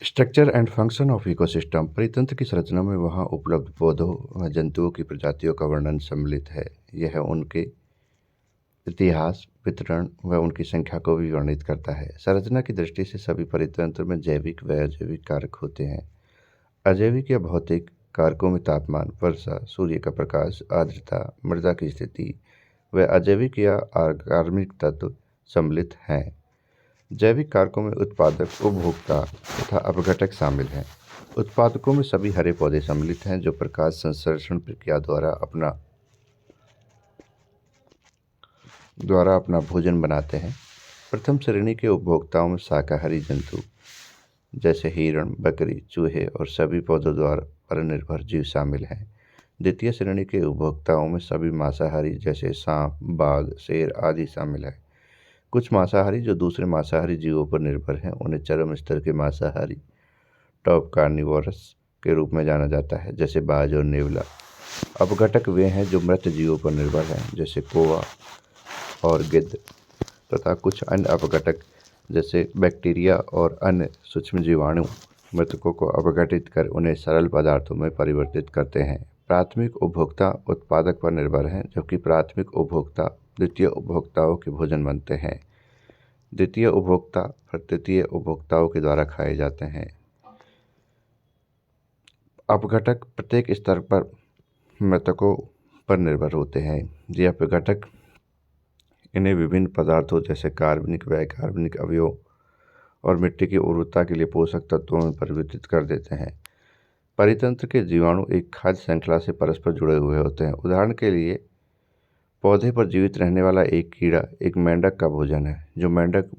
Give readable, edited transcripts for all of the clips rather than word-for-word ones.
Structure and function of ecosystem परितंत्र की संरचना में वहाँ उपलब्ध पौधों व जंतुओं की प्रजातियों का वर्णन सम्मिलित है। यह उनके इतिहास, वितरण व उनकी संख्या को भी वर्णित करता है। संरचना की दृष्टि से सभी परितंत्र में जैविक व अजैविक कारक होते हैं। अजैविक या भौतिक कारकों में तापमान, वर्षा, सूर्य का प्रकाश, आर्द्रता, मृदा की स्थिति व अजैविक या आर्गेनिक तत्व सम्मिलित हैं। जैविक कारकों में उत्पादक, उपभोक्ता तथा अपघटक शामिल हैं। उत्पादकों में सभी हरे पौधे सम्मिलित हैं जो प्रकाश संश्लेषण प्रक्रिया द्वारा अपना भोजन बनाते हैं। प्रथम श्रेणी के उपभोक्ताओं में शाकाहारी जंतु जैसे हिरण, बकरी, चूहे और सभी पौधों द्वारा पर निर्भर जीव शामिल हैं। द्वितीय श्रेणी के उपभोक्ताओं में सभी मांसाहारी जैसे सांप, बाघ, शेर आदि शामिल हैं। कुछ मांसाहारी जो दूसरे मांसाहारी जीवों पर निर्भर हैं उन्हें चरम स्तर के मांसाहारी टॉप कार्निवोरस के रूप में जाना जाता है, जैसे बाज और नेवला। अपघटक वे हैं जो मृत जीवों पर निर्भर हैं, जैसे कौवा और गिद्ध, तथा कुछ अन्य अपघटक जैसे बैक्टीरिया और अन्य सूक्ष्म जीवाणु मृतकों को अपघटित कर उन्हें सरल पदार्थों में परिवर्तित करते हैं। प्राथमिक उपभोक्ता उत्पादक पर निर्भर हैं, जबकि प्राथमिक उपभोक्ता द्वितीय उपभोक्ताओं के भोजन बनते हैं। द्वितीय उपभोक्ता फिर तृतीय उपभोक्ताओं के द्वारा खाए जाते हैं। अपघटक प्रत्येक स्तर पर मृतकों पर निर्भर होते हैं। ये अपघटक इन्हें विभिन्न पदार्थों जैसे कार्बनिक व अकार्बनिक अवयवों और मिट्टी की उर्वरता के लिए पोषक तत्वों में परिवर्तित कर देते हैं। परितंत्र के जीवाणु एक खाद्य श्रृंखला से परस्पर जुड़े हुए होते हैं। उदाहरण के लिए पौधे पर जीवित रहने वाला एक कीड़ा एक मेंढक का भोजन है, जो मेंढक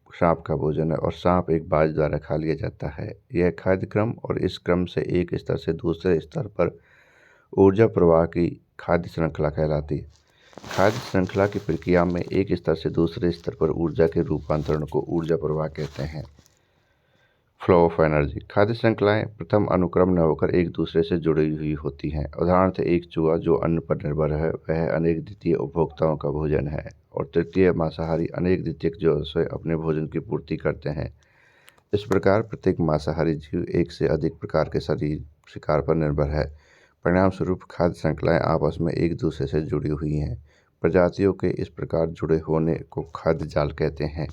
सांप का भोजन है, और सांप एक बाज द्वारा खा लिया जाता है। यह खाद्य क्रम और इस क्रम से एक स्तर से दूसरे स्तर पर ऊर्जा प्रवाह की खाद्य श्रृंखला कहलाती है। खाद्य श्रृंखला की प्रक्रिया में एक स्तर से दूसरे स्तर पर ऊर्जा के रूपांतरण को ऊर्जा प्रवाह कहते हैं। Flow of energy. खाद्य श्रृंखलाएं प्रथम अनुक्रम न होकर एक दूसरे से जुड़ी हुई होती हैं। उदाहरण से एक चूहा जो अन्न पर निर्भर है वह अनेक द्वितीय उपभोक्ताओं का भोजन है, और तृतीय मांसाहारी अनेक द्वितीयक जो से अपने भोजन की पूर्ति करते हैं। इस प्रकार प्रत्येक मांसाहारी जीव एक से अधिक प्रकार के शरीर शिकार पर निर्भर है। परिणाम स्वरूप खाद्य श्रृंखलाएं आपस में एक दूसरे से जुड़ी हुई हैं। प्रजातियों के इस प्रकार जुड़े होने को खाद्य जाल कहते हैं।